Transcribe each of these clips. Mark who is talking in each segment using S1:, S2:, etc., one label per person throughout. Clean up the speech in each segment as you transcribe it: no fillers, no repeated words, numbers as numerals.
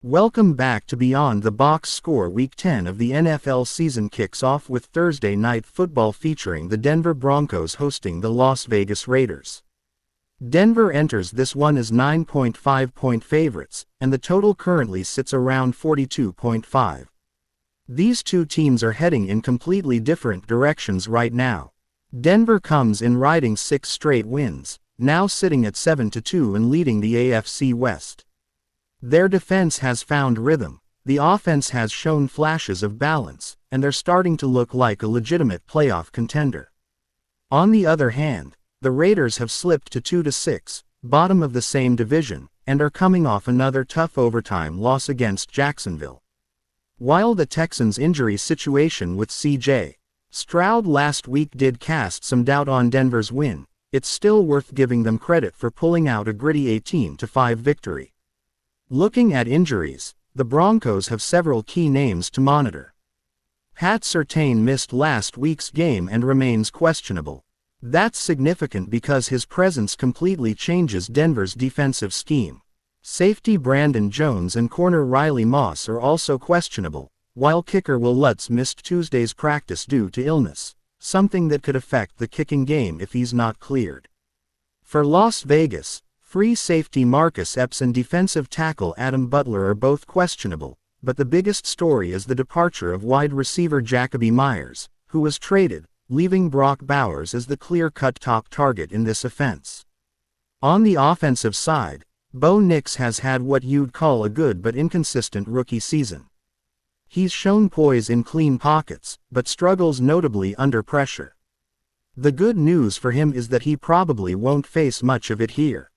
S1: Welcome back to Beyond the Box Score. Week 10 of the NFL season kicks off with Thursday Night Football featuring the Denver Broncos hosting the Las Vegas Raiders. Denver enters this one as 9.5-point favorites, and the total currently sits around 42.5. These two teams are heading in completely different directions right now. Denver comes in riding 6 straight wins, now sitting at 7-2 and leading the AFC West. Their defense has found rhythm, the offense has shown flashes of balance, and they're starting to look like a legitimate playoff contender. On the other hand, the Raiders have slipped to 2-6, bottom of the same division, and are coming off another tough overtime loss against Jacksonville. While the Texans' injury situation with C.J. Stroud last week did cast some doubt on Denver's win, it's still worth giving them credit for pulling out a gritty 18-5 victory. Looking at injuries, the Broncos have several key names to monitor. Pat Surtain missed last week's game and remains questionable. That's significant because his presence completely changes Denver's defensive scheme. Safety Brandon Jones and corner Riley Moss are also questionable, while kicker Will Lutz missed Tuesday's practice due to illness, something that could affect the kicking game if he's not cleared. For Las Vegas, free safety Marcus Epps and defensive tackle Adam Butler are both questionable, but the biggest story is the departure of wide receiver Jacoby Myers, who was traded, leaving Brock Bowers as the clear-cut top target in this offense. On the offensive side, Bo Nix has had what you'd call a good but inconsistent rookie season. He's shown poise in clean pockets, but struggles notably under pressure. The good news for him is that he probably won't face much of it here.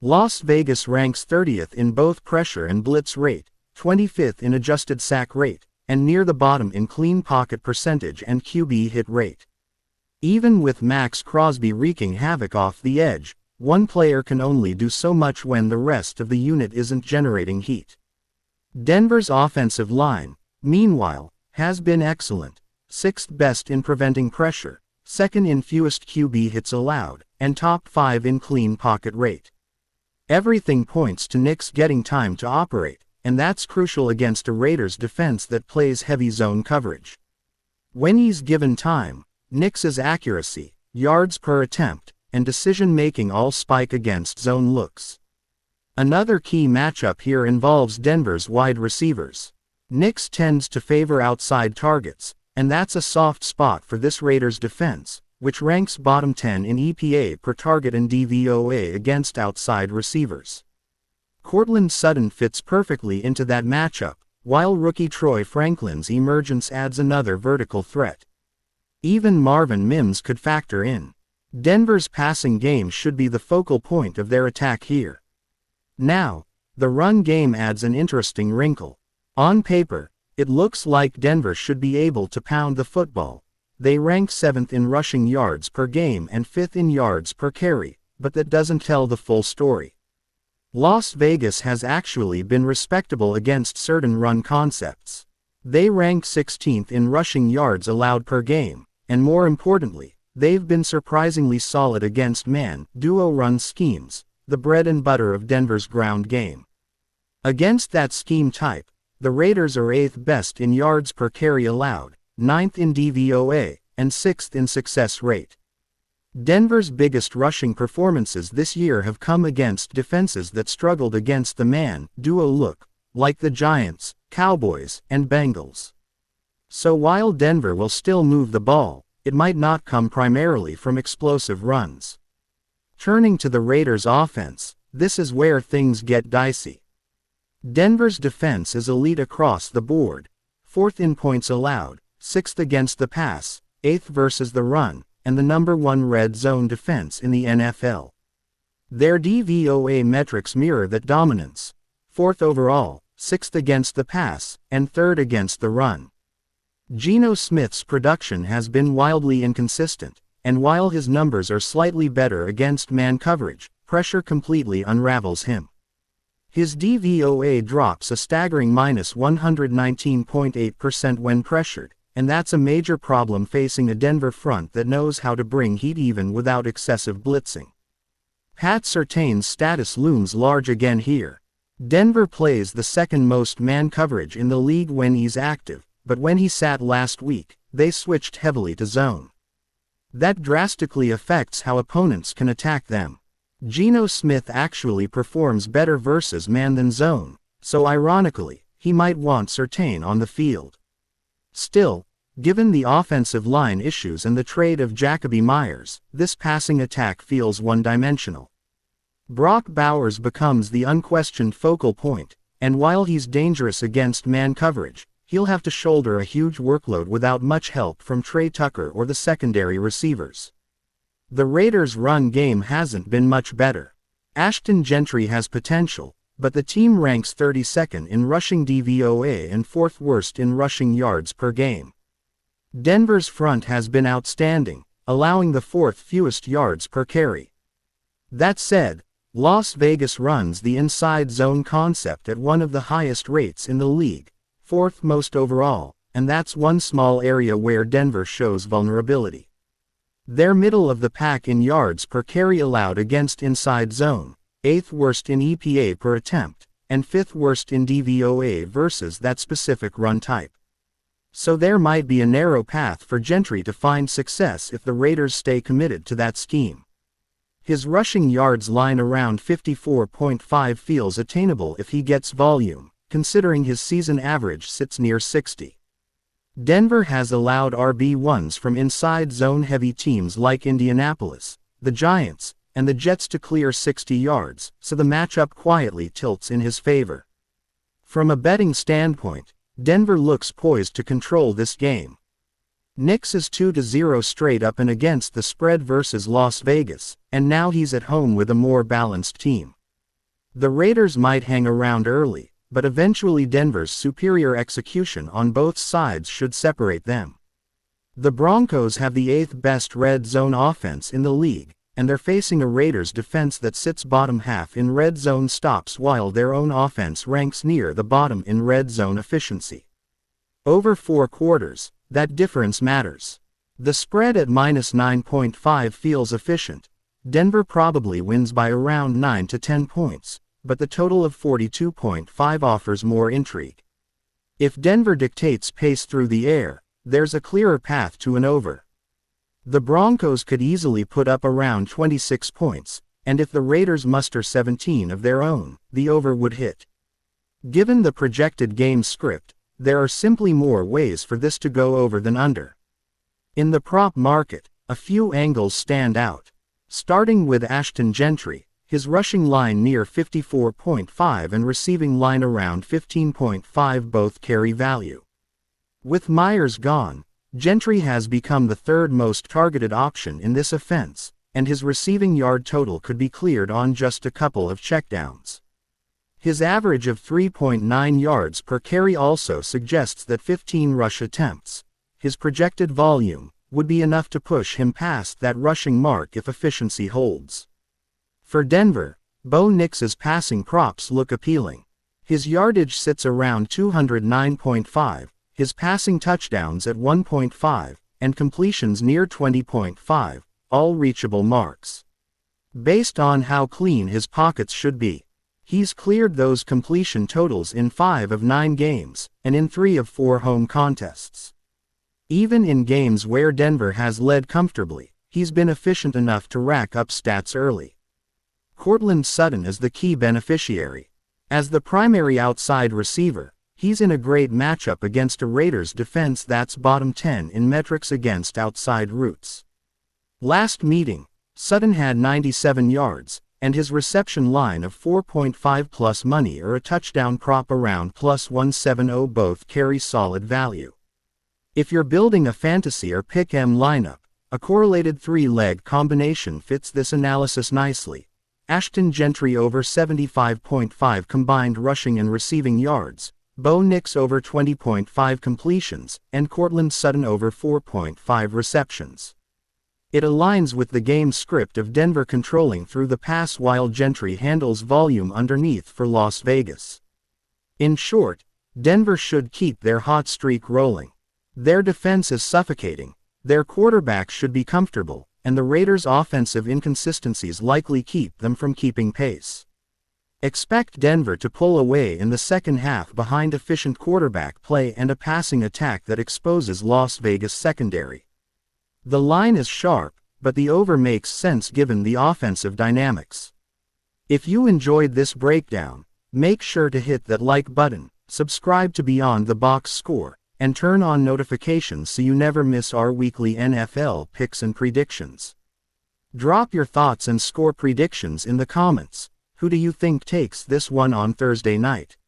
S1: Las Vegas ranks 30th in both pressure and blitz rate, 25th in adjusted sack rate, and near the bottom in clean pocket percentage and QB hit rate. Even with Max Crosby wreaking havoc off the edge, one player can only do so much when the rest of the unit isn't generating heat. Denver's offensive line, meanwhile, has been excellent, 6th best in preventing pressure, 2nd in fewest QB hits allowed, and top 5 in clean pocket rate. Everything points to Nix getting time to operate, and that's crucial against a Raiders defense that plays heavy zone coverage. When he's given time, Nix's accuracy, yards per attempt, and decision-making all spike against zone looks. Another key matchup here involves Denver's wide receivers. Nix tends to favor outside targets, and that's a soft spot for this Raiders defense, which ranks bottom 10 in EPA per target and DVOA against outside receivers. Courtland Sutton fits perfectly into that matchup, while rookie Troy Franklin's emergence adds another vertical threat. Even Marvin Mims could factor in. Denver's passing game should be the focal point of their attack here. Now, the run game adds an interesting wrinkle. On paper, it looks like Denver should be able to pound the football. They rank 7th in rushing yards per game and 5th in yards per carry, but that doesn't tell the full story. Las Vegas has actually been respectable against certain run concepts. They rank 16th in rushing yards allowed per game, and more importantly, they've been surprisingly solid against man-duo run schemes, the bread and butter of Denver's ground game. Against that scheme type, the Raiders are 8th best in yards per carry allowed, 9th in DVOA, and 6th in success rate. Denver's biggest rushing performances this year have come against defenses that struggled against the man-duo look, like the Giants, Cowboys, and Bengals. So while Denver will still move the ball, it might not come primarily from explosive runs. Turning to the Raiders' offense, this is where things get dicey. Denver's defense is elite across the board, 4th in points allowed, 6th against the pass, 8th versus the run, and the number 1 red zone defense in the NFL. Their DVOA metrics mirror that dominance, 4th overall, 6th against the pass, and 3rd against the run. Geno Smith's production has been wildly inconsistent, and while his numbers are slightly better against man coverage, pressure completely unravels him. His DVOA drops a staggering -119.8% when pressured, and that's a major problem facing a Denver front that knows how to bring heat even without excessive blitzing. Pat Surtain's status looms large again here. Denver plays the second most man coverage in the league when he's active, but when he sat last week, they switched heavily to zone. That drastically affects how opponents can attack them. Geno Smith actually performs better versus man than zone, so ironically, he might want Surtain on the field. Still, given the offensive line issues and the trade of Jacoby Myers, this passing attack feels one-dimensional. Brock Bowers becomes the unquestioned focal point, and while he's dangerous against man coverage, he'll have to shoulder a huge workload without much help from Trey Tucker or the secondary receivers. The Raiders' run game hasn't been much better. Ashton Gentry has potential, but the team ranks 32nd in rushing DVOA and 4th worst in rushing yards per game. Denver's front has been outstanding, allowing the 4th fewest yards per carry. That said, Las Vegas runs the inside zone concept at one of the highest rates in the league, 4th most overall, and that's one small area where Denver shows vulnerability. They're middle of the pack in yards per carry allowed against inside zone, 8th worst in EPA per attempt, and 5th worst in DVOA versus that specific run type. So there might be a narrow path for Gentry to find success if the Raiders stay committed to that scheme. His rushing yards line around 54.5 feels attainable if he gets volume, considering his season average sits near 60. Denver has allowed RB1s from inside zone-heavy teams like Indianapolis, the Giants, and the Jets to clear 60 yards, so the matchup quietly tilts in his favor. From a betting standpoint, Denver looks poised to control this game. Knicks is 2-0 straight up and against the spread versus Las Vegas, and now he's at home with a more balanced team. The Raiders might hang around early, but eventually Denver's superior execution on both sides should separate them. The Broncos have the 8th best red zone offense in the league, and they're facing a Raiders defense that sits bottom half in red zone stops while their own offense ranks near the bottom in red zone efficiency. Over 4 quarters, that difference matters. The spread at -9.5 feels efficient. Denver probably wins by around 9 to 10 points, but the total of 42.5 offers more intrigue. If Denver dictates pace through the air, there's a clearer path to an over. The Broncos could easily put up around 26 points, and if the Raiders muster 17 of their own, the over would hit. Given the projected game script, there are simply more ways for this to go over than under. In the prop market, a few angles stand out. Starting with Ashton Gentry, his rushing line near 54.5 and receiving line around 15.5 both carry value. With Myers gone, Gentry has become the 3rd most targeted option in this offense, and his receiving yard total could be cleared on just a couple of checkdowns. His average of 3.9 yards per carry also suggests that 15 rush attempts, his projected volume, would be enough to push him past that rushing mark if efficiency holds. For Denver, Bo Nix's passing props look appealing. His yardage sits around 209.5, his passing touchdowns at 1.5, and completions near 20.5, all reachable marks. Based on how clean his pockets should be, he's cleared those completion totals in 5 of 9 games, and in 3 of 4 home contests. Even in games where Denver has led comfortably, he's been efficient enough to rack up stats early. Courtland Sutton is the key beneficiary. As the primary outside receiver, he's in a great matchup against a Raiders defense that's bottom 10 in metrics against outside routes. Last meeting, Sutton had 97 yards, and his reception line of 4.5 plus money or a touchdown prop around +170 both carry solid value. If you're building a fantasy or pick-em lineup, a correlated 3-leg combination fits this analysis nicely. Ashton Gentry over 75.5 combined rushing and receiving yards, Bo Nix over 20.5 completions, and Courtland Sutton over 4.5 receptions. It aligns with the game script of Denver controlling through the pass while Gentry handles volume underneath for Las Vegas. In short, Denver should keep their hot streak rolling. Their defense is suffocating, their quarterback should be comfortable, and the Raiders' offensive inconsistencies likely keep them from keeping pace. Expect Denver to pull away in the second half behind efficient quarterback play and a passing attack that exposes Las Vegas' secondary. The line is sharp, but the over makes sense given the offensive dynamics. If you enjoyed this breakdown, make sure to hit that like button, subscribe to Beyond the Box Score, and turn on notifications so you never miss our weekly NFL picks and predictions. Drop your thoughts and score predictions in the comments. Who do you think takes this one on Thursday night?